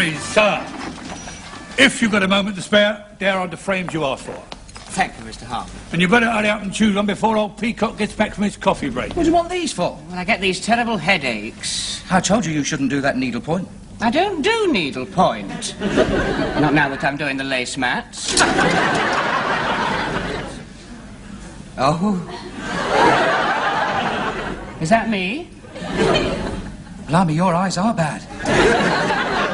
Humphreys, sir. If you've got a moment to spare, there are the frames you asked for. Thank you, Mr. Harper. And you better hurry up and choose one before old Peacock gets back from his coffee break. What do you want these for? Well, I get these terrible headaches. I told you shouldn't do that needlepoint. I don't do needlepoint. Not now that I'm doing the lace mats. Oh. Is that me? Blimey, your eyes are bad.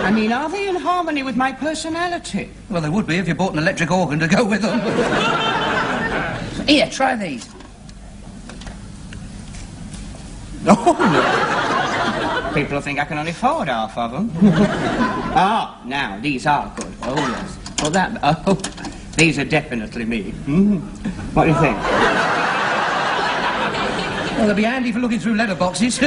I mean, are they in harmony with my personality? Well, they would be if you bought an electric organ to go with them. Here, try these. Oh, no. People think I can only afford half of them. Ah, now, these are good. Oh, yes. Oh, these are definitely me. What do you think? Well, they'll be handy for looking through letterboxes.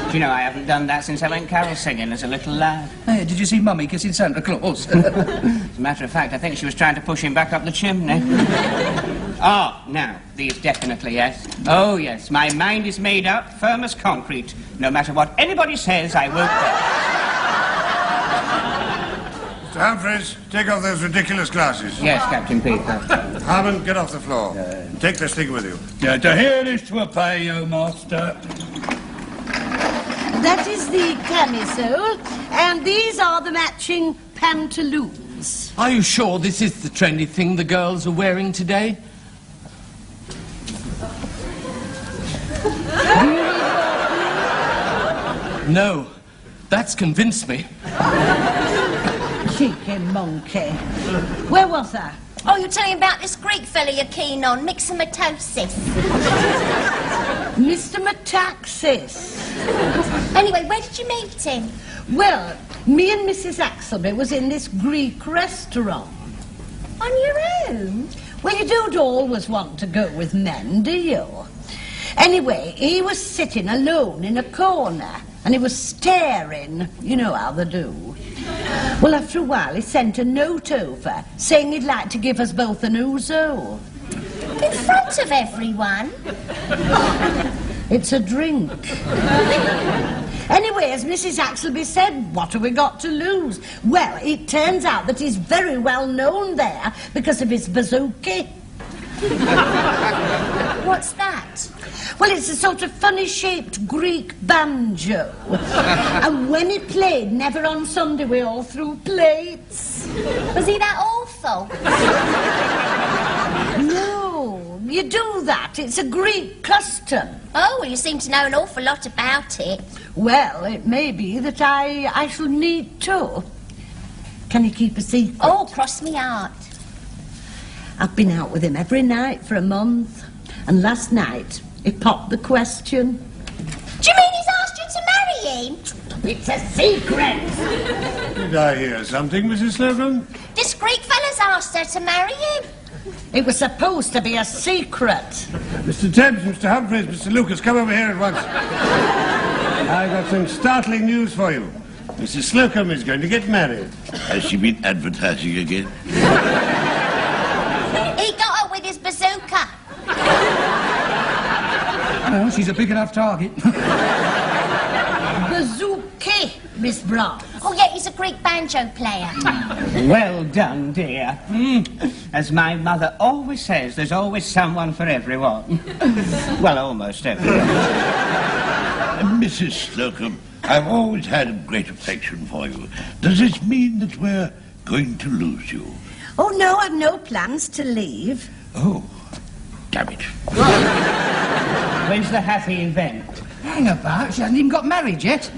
Do you know, I haven't done that since I went carol singing as a little lad. Hey, did you see Mummy kissing Santa Claus? As a matter of fact, I think she was trying to push him back up the chimney. Ah, now, these definitely, yes. Oh, yes, my mind is made up, firm as concrete. No matter what anybody says, I won't go. Mr. Humphreys, take off those ridiculous glasses. Yes, Captain Peter. Harmon, get off the floor. Take this thing with you. Yeah, to hear this to a pay, O master. That is the camisole, and these are the matching pantaloons. Are you sure this is the trendy thing the girls are wearing today? No, that's convinced me. Cheeky monkey. Where was I? Oh, you're telling me about this Greek fella you're keen on, myxomatosis. Mr. Metaxas. Anyway, where did you meet him? Well, me and Mrs. Axelby was in this Greek restaurant. On your own? Well, you don't always want to go with men, do you? Anyway, he was sitting alone in a corner, and he was staring. You know how they do. Well, after a while, he sent a note over, saying he'd like to give us both an ouzo. In front of everyone? It's a drink. Anyway, as Mrs. Axelby said, what have we got to lose? Well, it turns out that he's very well known there because of his bouzouki. What's that? Well, it's a sort of funny-shaped Greek banjo. And when he played Never on Sunday, we all threw plates. Was he that awful? No, you do that. It's a Greek custom. Oh, well, you seem to know an awful lot about it. Well, it may be that I shall need to. Can you keep a secret? Oh, cross me heart. I've been out with him every night for a month. And last night, he popped the question. Do you mean he's asked you to marry him? It's a secret. Did I hear something, Mrs. Slocombe? This Greek fella's asked her to marry him. It was supposed to be a secret. Mr. Tebs, Mr. Humphreys, Mr. Lucas, come over here at once. I've got some startling news for you. Mrs. Slocombe is going to get married. Has she been advertising again? He got her with his bazooka. Well, she's a big enough target. Bazooki, Miss Brown. Oh, yeah, he's a Greek banjo player. Well done, dear. As my mother always says, there's always someone for everyone. Well, almost everyone. Mrs. Slocombe, I've always had a great affection for you. Does this mean that we're going to lose you? Oh, no, I've no plans to leave. Oh, damn it. When's the happy event? Hang about, she hasn't even got married yet.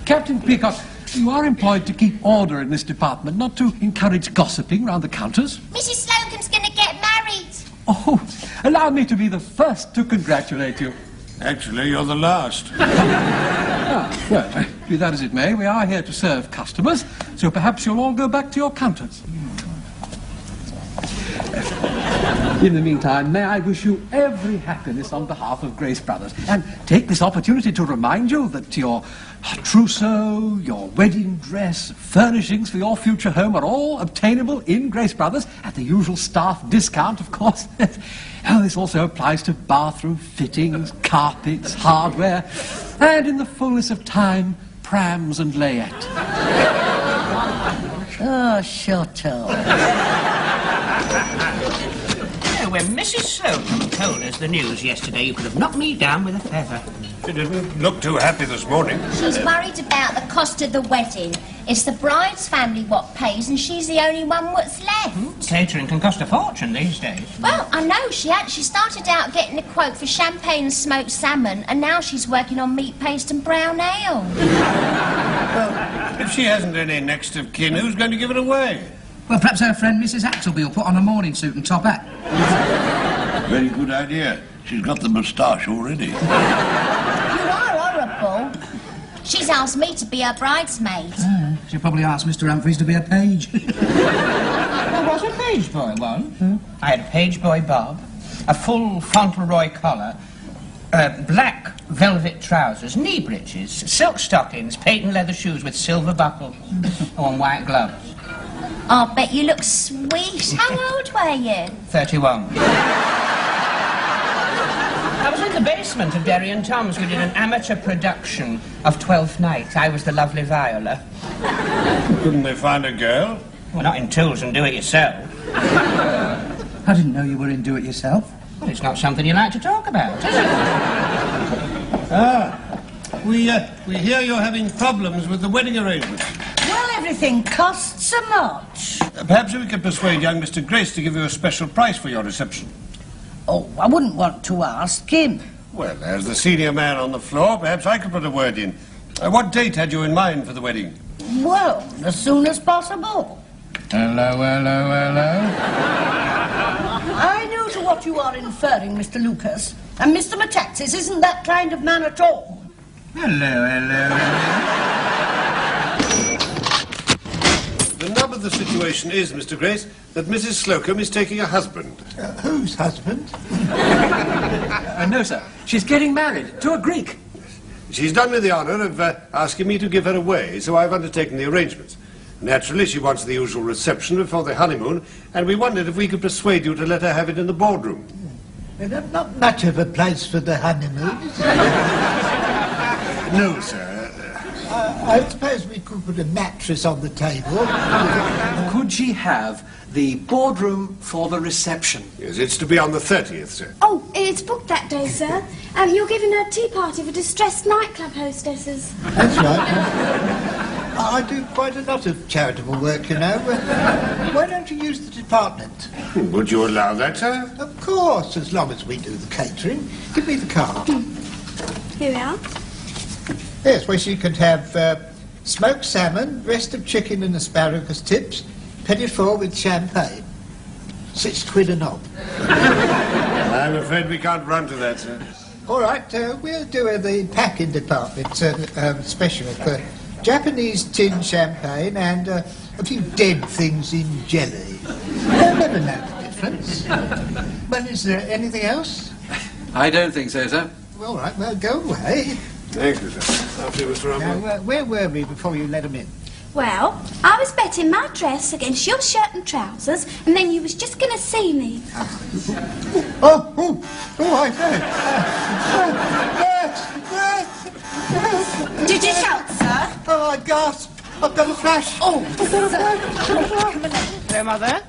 Captain Peacock, you are employed to keep order in this department, not to encourage gossiping round the counters. Mrs. Slocumbe's going to get married. Oh, allow me to be the first to congratulate you. Actually, you're the last. Well, be that as it may, we are here to serve customers, so perhaps you'll all go back to your counters. In the meantime, may I wish you every happiness on behalf of Grace Brothers, and take this opportunity to remind you that your trousseau, your wedding dress, furnishings for your future home are all obtainable in Grace Brothers at the usual staff discount, of course. Oh, this also applies to bathroom fittings, carpets, hardware, and in the fullness of time, prams and layette. Oh, shut up. When Mrs. Slocombe told us the news yesterday, you could have knocked me down with a feather. She didn't look too happy this morning. She's worried about the cost of the wedding. It's the bride's family what pays, and she's the only one what's left. Catering can cost a fortune these days. Well, I know she started out getting a quote for champagne and smoked salmon, and now she's working on meat paste and brown ale. Well, if she hasn't any next of kin, who's going to give it away? Well, perhaps her friend Mrs. Axelby will put on a morning suit and top hat. Very good idea. She's got the moustache already. You are horrible. She's asked me to be her bridesmaid. She'll probably ask Mr. Humphreys to be a page. I was a page boy once. I had a page boy bob, a full Fauntleroy collar, black velvet trousers, knee breeches, silk stockings, patent leather shoes with silver buckles, and white gloves. I bet you look sweet. How old were you? 31. I was in the basement of Derry and Tom's. We did an amateur production of Twelfth Night. I was the lovely Viola. Couldn't they find a girl? Well, not in tools and do it yourself. I didn't know you were in do-it-yourself. Well, it's not something you like to talk about, is it? We hear you're having problems with the wedding arrangements. Well, everything costs so much. Perhaps we could persuade young Mr. Grace to give you a special price for your reception. Oh, I wouldn't want to ask him. Well, as the senior man on the floor, perhaps I could put a word in. What date had you in mind for the wedding? Well, as soon as possible. Hello, hello, hello. I know to what you are inferring, Mr. Lucas. And Mr. Metaxas isn't that kind of man at all. Hello, hello. The nub of the situation is, Mr. Grace, that Mrs. Slocombe is taking a husband. Whose husband? No, sir. She's getting married to a Greek. She's done me the honour of asking me to give her away, so I've undertaken the arrangements. Naturally, she wants the usual reception before the honeymoon, and we wondered if we could persuade you to let her have it in the boardroom. Not much of a place for the honeymoon, is it? No, sir. I suppose we could put a mattress on the table. Could she have the boardroom for the reception? Yes, it's to be on the 30th, sir. Oh, it's booked that day, sir. You're giving a tea party for distressed nightclub hostesses. That's right. I do quite a lot of charitable work, you know. Why don't you use the department? Would you allow that, sir? Of course, as long as we do the catering. Give me the card. Here we are. Yes, well, she could have smoked salmon, breast of chicken and asparagus tips, petit four with champagne. £6 a knob. I'm afraid we can't run to that, sir. All right, we'll do the packing department special for Japanese tin champagne and a few dead things in jelly. They'll never know the difference. Well, is there anything else? I don't think so, sir. All right, well, go away. Thank you, sir. After you, Mr. Rumble. Now, where were we before you let them in? Well, I was betting my dress against your shirt and trousers, and then you was just going to see me. Oh, I know. Did you shout, sir? Oh, I gasped. I've got a flash. Oh, Hello, Mother.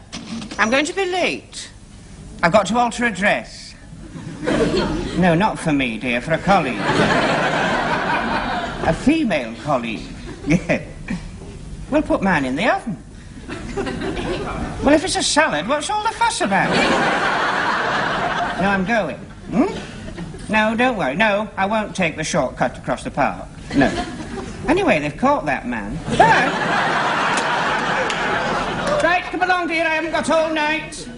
I'm going to be late. I've got to alter a dress. No, not for me, dear, for a colleague. A female colleague. Yeah. We'll put mine in the oven. Well, if it's a salad, what's all the fuss about? No, I'm going. No, don't worry. No, I won't take the shortcut across the park. No. Anyway, they've caught that man. Bye. Right, come along, dear. I haven't got all night.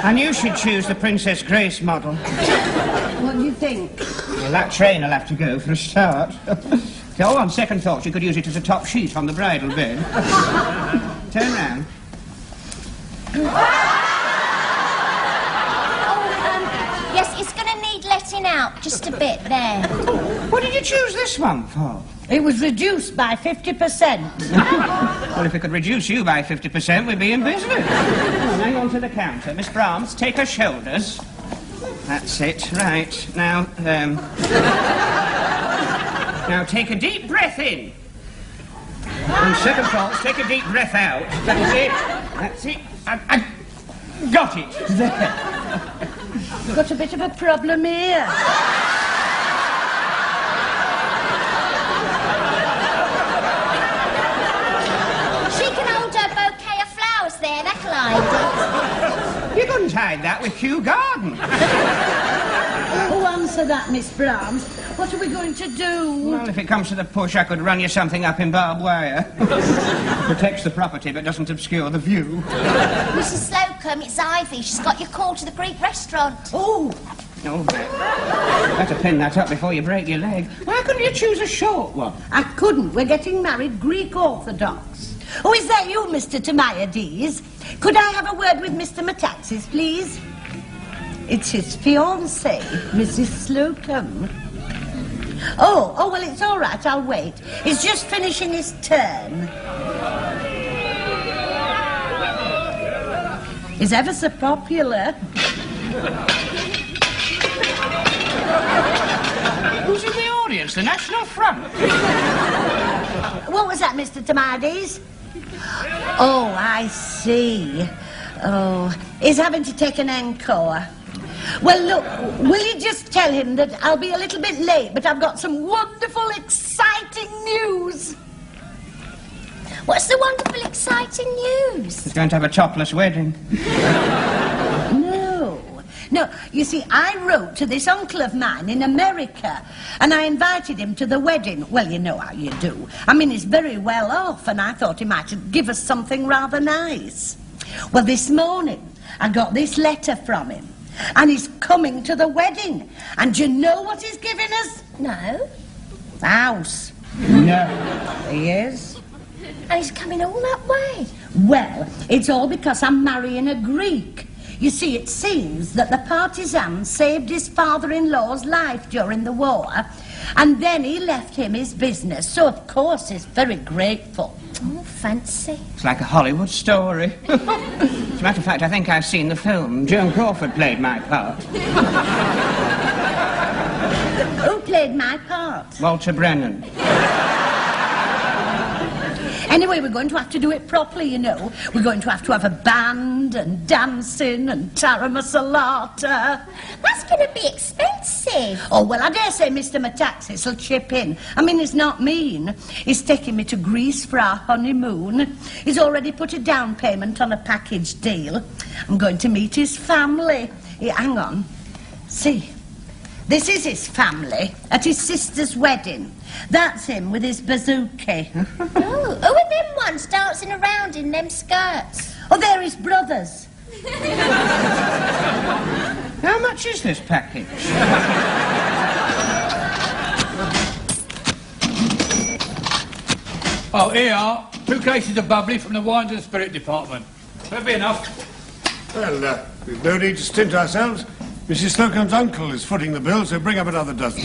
I knew she'd choose the Princess Grace model. what do you think? Well, that train will have to go for a start. Oh, on second thought, you could use it as a top sheet on the bridal bed. Turn round. Yes, it's going to need letting out just a bit there. What did you choose this one for? It was reduced by 50%. Well, if we could reduce you by 50%, we'd be in business. Hang on to the counter. Miss Brahms, take her shoulders. That's it. Right. Now, now take a deep breath in. And second pulse, take a deep breath out. That's it. That's it. I got it. There. We've got a bit of a problem here. She can hold her bouquet of flowers there, that'll hide it. You couldn't hide that with Kew Garden. Oh, answer that, Miss Brahms. What are we going to do? Well, if it comes to the push, I could run you something up in barbed wire. It protects the property, but doesn't obscure the view. Mrs. Slocombe, it's Ivy. She's got your call to the Greek restaurant. Oh, Oh, better pin that up before you break your leg. Why couldn't you choose a short one? I couldn't. We're getting married Greek Orthodox. Oh, is that you, Mr. Tamiades? Could I have a word with Mr. Metaxas, please? It's his fiancée, Mrs. Slocombe. Oh, well, it's all right. I'll wait. He's just finishing his turn. He's ever so popular. Who's in the audience? The National Front? What was that, Mr. Tamiades? Oh, I see. Oh, he's having to take an encore. Well, look, will you just tell him that I'll be a little bit late, but I've got some wonderful, exciting news. What's the wonderful, exciting news? He's going to have a topless wedding. No, you see, I wrote to this uncle of mine in America, and I invited him to the wedding. Well, you know how you do. I mean, he's very well off, and I thought he might give us something rather nice. Well, this morning, I got this letter from him, and he's coming to the wedding. And do you know what he's giving us? No. The house. No. He is. And he's coming all that way. Well, it's all because I'm marrying a Greek. You see, it seems that the partisan saved his father-in-law's life during the war, and then he left him his business, so of course he's very grateful. Oh, fancy. It's like a Hollywood story. As a matter of fact, I think I've seen the film. Joan Crawford played my part. Who played my part? Walter Brennan. Anyway, we're going to have to do it properly, you know. We're going to have a band and dancing and tara masala. That's going to be expensive. Oh, well, I dare say Mr. Metaxas will chip in. I mean, he's not mean. He's taking me to Greece for our honeymoon. He's already put a down payment on a package deal. I'm going to meet his family. Yeah, hang on. See, this is his family at his sister's wedding. That's him with his bazooka. Oh, who are them ones dancing around in them skirts? Oh, they're his brothers. How much is this package? Oh, here are 2 cases of bubbly from the wines and spirit department. That'll be enough. Well, we've no need to stint ourselves. Mrs. Slocombe's uncle is footing the bill, so bring up another dozen.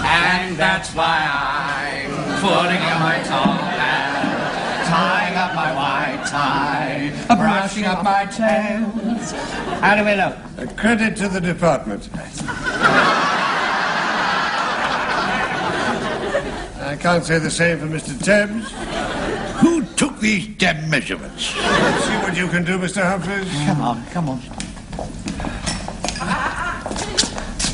And that's why I'm putting on my top hat, tying up my white tie, brushing up my tail. How do we look? A credit to the department. I can't say the same for Mr. Tebbs. Who took these damn measurements? See what you can do, Mr. Humphreys. Come on.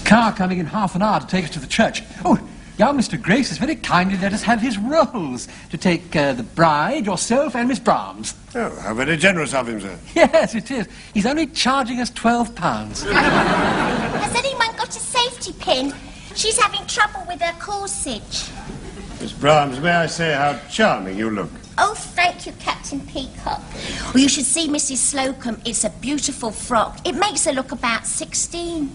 Car coming in half an hour to take us to the church. Oh, young Mr. Grace has very kindly let us have his rolls to take the bride, yourself, and Miss Brahms. Oh, how very generous of him, sir. Yes, it is. He's only charging us £12. Has anyone got a safety pin? She's having trouble with her corsage. Miss Brahms, may I say how charming you look? Oh, thank you, Captain Peacock. Well, you should see Mrs. Slocombe. It's a beautiful frock. It makes her look about 16.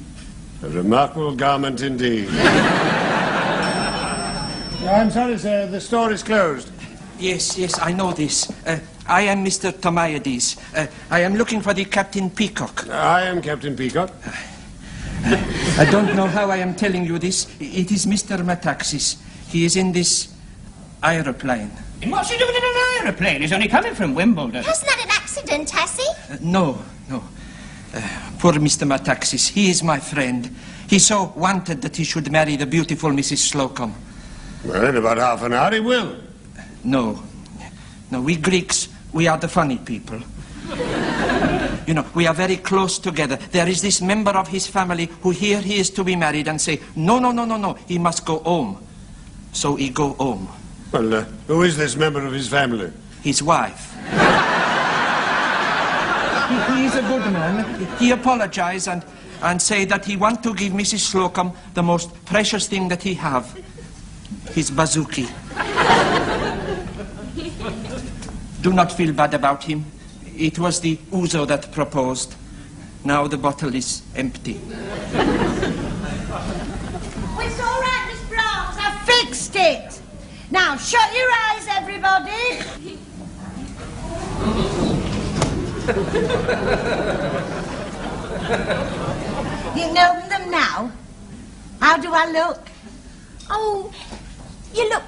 A remarkable garment indeed. I'm sorry, sir, the store is closed. Yes, I know this. I am Mr. Tamiades. I am looking for the Captain Peacock. I am Captain Peacock. I don't know how I am telling you this. It is Mr. Metaxas. He is in this aeroplane. And what's he doing in an aeroplane? He's only coming from Wimbledon. Hasn't had an accident, has he? No. Poor Mr. Metaxas, he is my friend. He so wanted that he should marry the beautiful Mrs. Slocombe. Well, in about half an hour he will. No, we Greeks, we are the funny people. You know, we are very close together. There is this member of his family who hear he is to be married and say, no, he must go home. So he go home. Well, who is this member of his family? His wife. He is a good man. He apologize and say that he want to give Mrs. Slocombe the most precious thing that he have. His bazooki. Do not feel bad about him. It was the ouzo that proposed. Now the bottle is empty. Oh, it's all right, Miss Brahms. I fixed it. Now, shut your eyes, everybody. You can open them now. How do I look? Oh, you look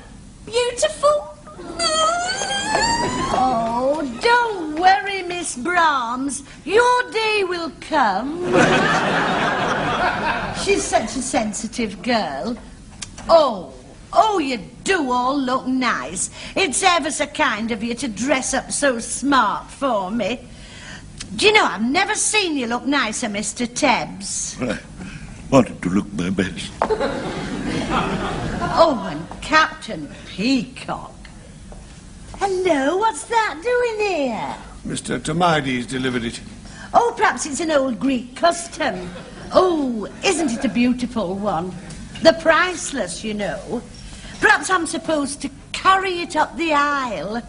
beautiful. Oh, don't worry, Miss Brahms. Your day will come. She's such a sensitive girl. Oh, you do all look nice. It's ever so kind of you to dress up so smart for me. Do you know, I've never seen you look nicer, Mr. Tebbs. I wanted to look my best. Oh, and Captain Peacock. Hello, what's that doing here? Mr. Tomides delivered it. Oh, perhaps it's an old Greek custom. Oh, isn't it a beautiful one? The priceless, you know. Perhaps I'm supposed to carry it up the aisle.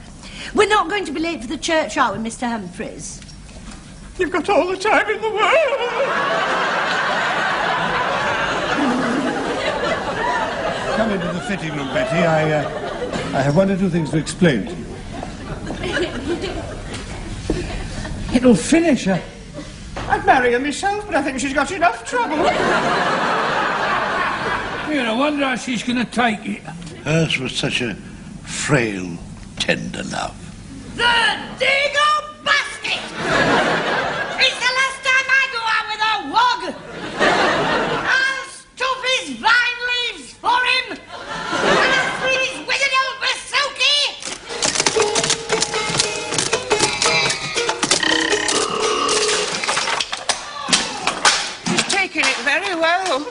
We're not going to be late for the church, are we, Mr. Humphreys? You've got all the time in the world. Come into the fitting room, Betty. I have one or two things to explain to you. It'll finish her. I'd marry her myself, but I think she's got enough trouble. You know, I wonder how she's going to take it. Hers was such a frail, tender love. The Dingo Basket! It's the last time I go out with a wog! I'll stuff his vine leaves for him! And I'll free his withered old bazooki! He's taking it very well.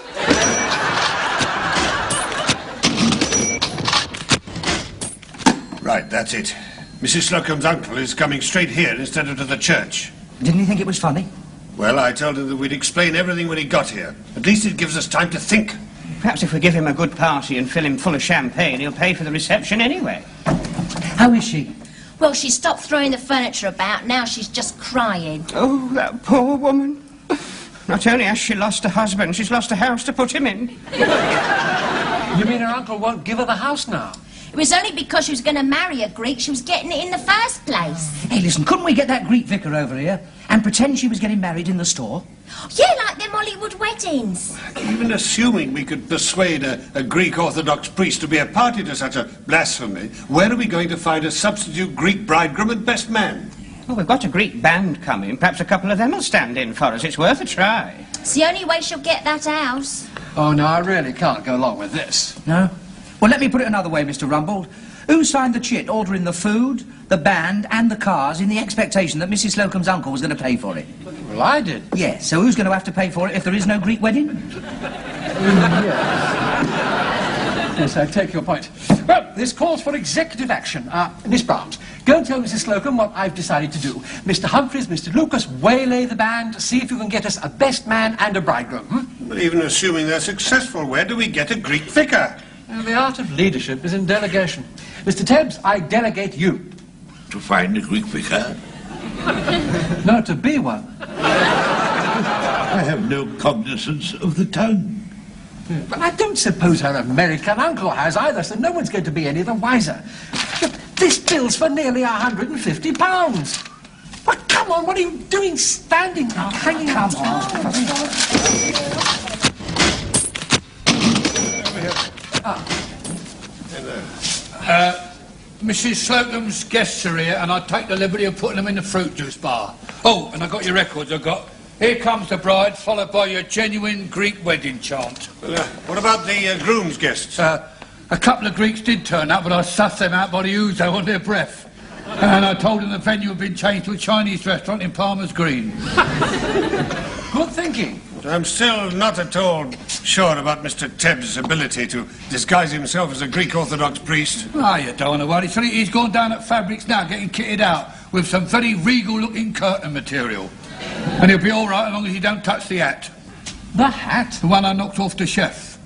Right, that's it. Mrs. Slocombe's uncle is coming straight here instead of to the church. Didn't he think it was funny? Well, I told him that we'd explain everything when he got here. At least it gives us time to think. Perhaps if we give him a good party and fill him full of champagne, he'll pay for the reception anyway. How is she? Well, she stopped throwing the furniture about. Now she's just crying. Oh, that poor woman. Not only has she lost her husband, she's lost a house to put him in. You mean her uncle won't give her the house now? It was only because she was going to marry a Greek she was getting it in the first place. Hey, listen, couldn't we get that Greek vicar over here and pretend she was getting married in the store? Yeah, like them Hollywood weddings. Even assuming we could persuade a Greek Orthodox priest to be a party to such a blasphemy, where are we going to find a substitute Greek bridegroom and best man? Well, we've got a Greek band coming. Perhaps a couple of them will stand in for us. It's worth a try. It's the only way she'll get that house. Oh, no, I really can't go along with this. No? Well, let me put it another way, Mr. Rumbold. Who signed the chit ordering the food, the band and the cars in the expectation that Mrs. Slocombe's uncle was going to pay for it? Well, I did. Yes, so who's going to have to pay for it if there is no Greek wedding? Yes, I take your point. Well, this calls for executive action. Miss Brahms, go and tell Mrs. Slocombe what I've decided to do. Mr. Humphreys, Mr. Lucas, waylay the band, see if you can get us a best man and a bridegroom. But even assuming they're successful, where do we get a Greek vicar? Well, the art of leadership is in delegation. Mr. Tebbs, I delegate you. To find a Greek vicar? No, to be one. I have no cognizance of the tongue. But I don't suppose her American uncle has either, so no one's going to be any the wiser. But this bill's for nearly £150. Well, come on, what are you doing standing there, hanging out? Mrs. Slocombe's guests are here, and I take the liberty of putting them in the fruit juice bar. Oh, and I got your records. I got "Here Comes the Bride," followed by your genuine Greek wedding chant. Well, what about the groom's guests? A couple of Greeks did turn up, but I sussed them out by the ouzo on their breath. And I told them the venue had been changed to a Chinese restaurant in Palmer's Green. Good thinking. I'm still not at all sure about Mr. Tebb's ability to disguise himself as a Greek Orthodox priest. Ah, you don't want to worry. Sonny, he's gone down at Fabrics now, getting kitted out with some very regal-looking curtain material. And he'll be all right as long as he don't touch the hat. The hat? The one I knocked off the chef.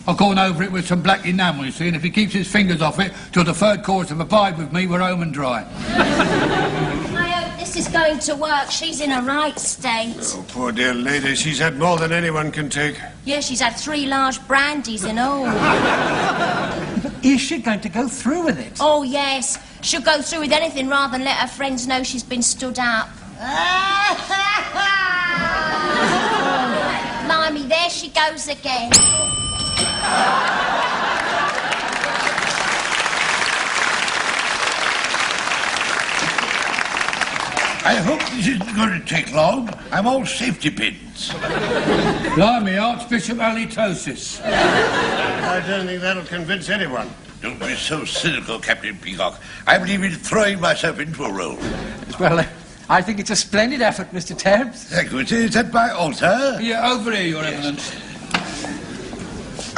I've gone over it with some black enamel, you see, and if he keeps his fingers off it till the third chorus of Abide With Me, we're home and dry. I hope this is going to work. She's in a right state. Oh, poor dear lady. She's had more than anyone can take. Yeah, she's had 3 large brandies in all. Is she going to go through with it? Oh, yes. She'll go through with anything rather than let her friends know she's been stood up. Blimey, there she goes again. I hope this isn't going to take long. I'm all safety pins. Blimey, Archbishop Halitosis. I don't think that'll convince anyone. Don't be so cynical, Captain Peacock. I believe in throwing myself into a role. Well, I think it's a splendid effort, Mr. Tebbs. Thank you. Is that my altar? Yeah, over here, Your Eminence.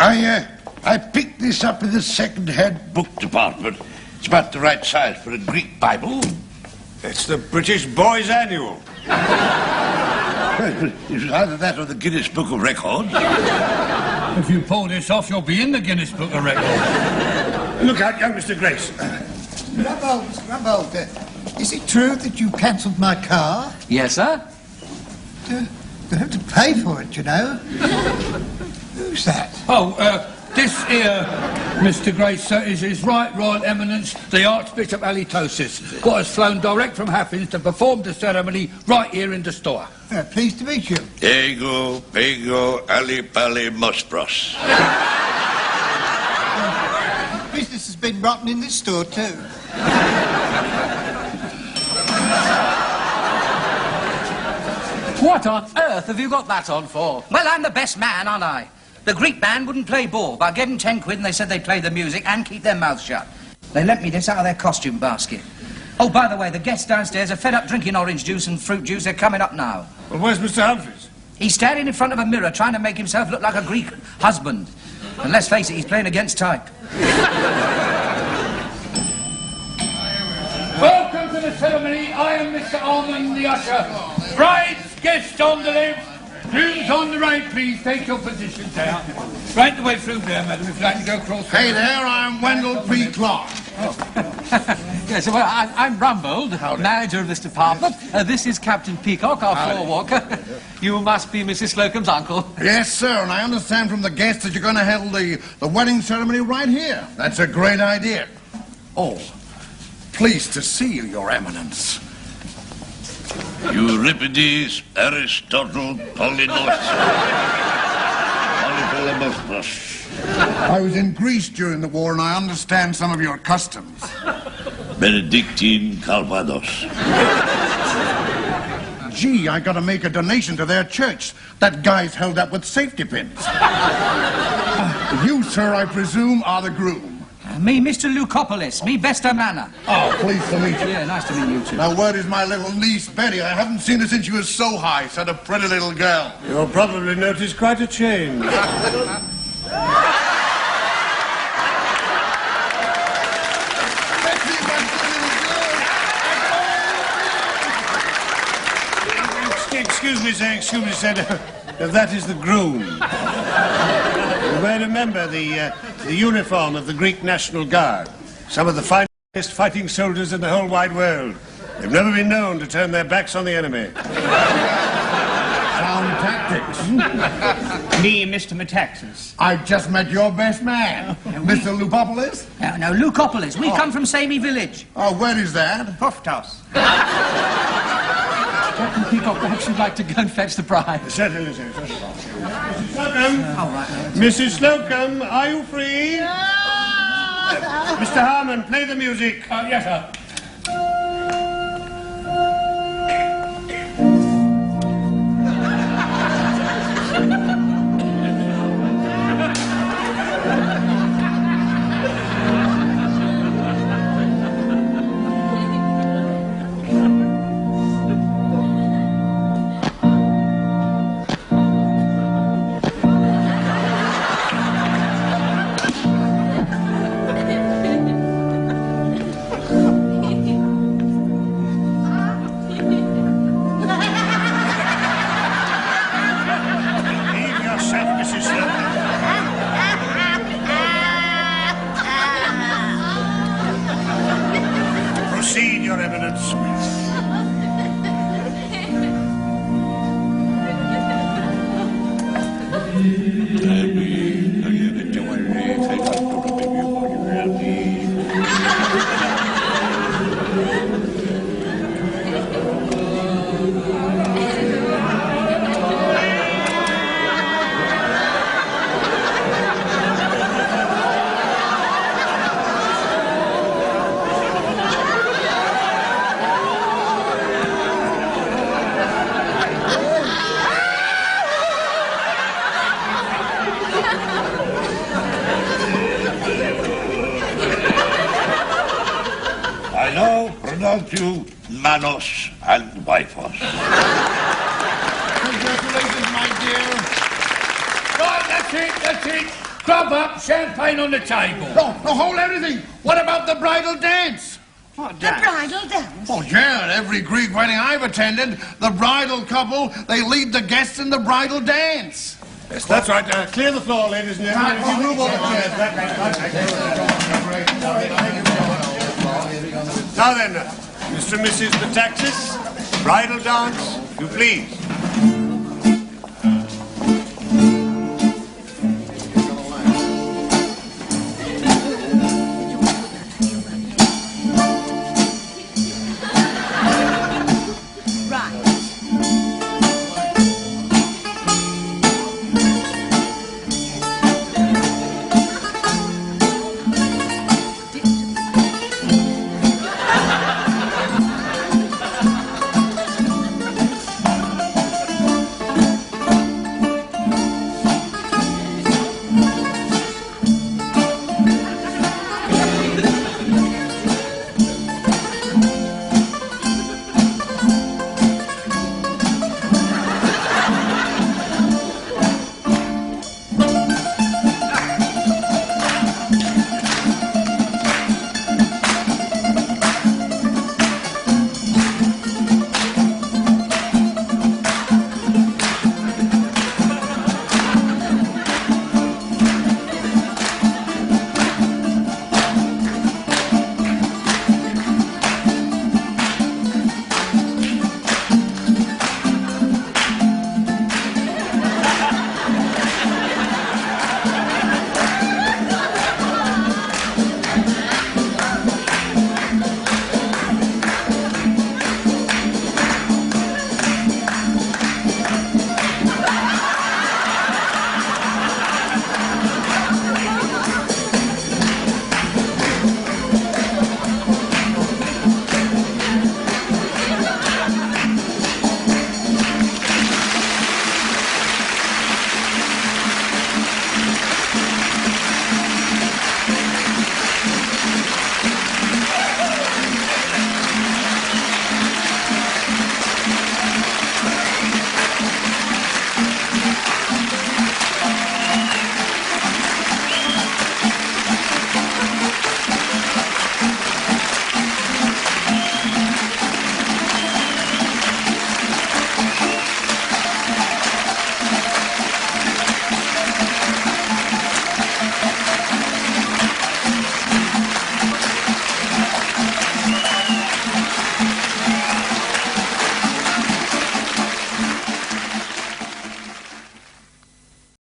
I picked this up in the second-hand book department. It's about the right size for a Greek Bible. It's the British Boys Annual. Well, it was either that or the Guinness Book of Records. If you pull this off, you'll be in the Guinness Book of Records. Look out, young Mr. Grace. Rumbold, is it true that you cancelled my car? Yes, sir. You have to pay for it, you know. Who's that? Oh, this here, Mr. Grace, sir, is His Right Royal Eminence, the Archbishop Halitosis, what has flown direct from Athens to perform the ceremony right here in the store. Pleased to meet you. Ego, pego, ali pali mospros. Business has been rotten in this store, too. What on earth have you got that on for? Well, I'm the best man, aren't I? The Greek band wouldn't play ball, but I gave them 10 quid and they said they'd play the music and keep their mouths shut. They lent me this out of their costume basket. Oh, by the way, the guests downstairs are fed up drinking orange juice and fruit juice. They're coming up now. Well, where's Mr. Humphreys? He's standing in front of a mirror trying to make himself look like a Greek husband. And let's face it, he's playing against type. Welcome to the ceremony. I am Mr. Almond, the usher. Brides, guests on the left, grooms on the right, please. Take your positions there. Right the way through there, madam, if you'd like to go across. Hey there, I'm Wendell P. Clark. Yes, well, I'm Rumbold, manager of this department. This is Captain Peacock, our floor walker. You must be Mrs. Slocombe's uncle. Yes, sir, and I understand from the guests that you're going to hold the wedding ceremony right here. That's a great idea. Oh, pleased to see you, Your Eminence. Euripides, Aristotle, Polymos. Polypolemosmos. I was in Greece during the war, and I understand some of your customs. Benedictine Calvados. Gee, I gotta make a donation to their church. That guy's held up with safety pins. You, sir, I presume, are the groom. Me, Mr. Lucopolis. Me, Bester Manor. Oh, pleased to meet you. Yeah, nice to meet you too. Now, where is my little niece, Betty? I haven't seen her since she was so high, such a pretty little girl. You'll probably notice quite a change. Excuse me, sir. That is the groom. You may remember the uniform of the Greek National Guard. Some of the finest fighting soldiers in the whole wide world. They've never been known to turn their backs on the enemy. Sound tactics. Me and Mr. Metaxas. I just met your best man, Mr. Lupopolis. No, Lucopolis. We come from Samey Village. Oh, where is that? Poftos. Captain Peacock, perhaps you'd like to go and fetch the bride. Certainly, sir. Mrs. Slocombe. Mrs. Slocombe, are you free? Mr. Harmon, play the music. Yes, sir. Behave yourself, Mrs. Slocombe. Proceed, Your Eminence. I now pronounce you manos and wifos. Congratulations, my dear. Right, that's it. Crop up, champagne on the table. No, hold everything. What about the bridal dance? The bridal dance? Oh, yeah, at every Greek wedding I've attended, the bridal couple, they lead the guests in the bridal dance. Yes, that's right. Clear the floor, ladies and gentlemen. If you move all the chairs back. Now then, Mr. and Mrs. Metaxas, bridal dance, if you please.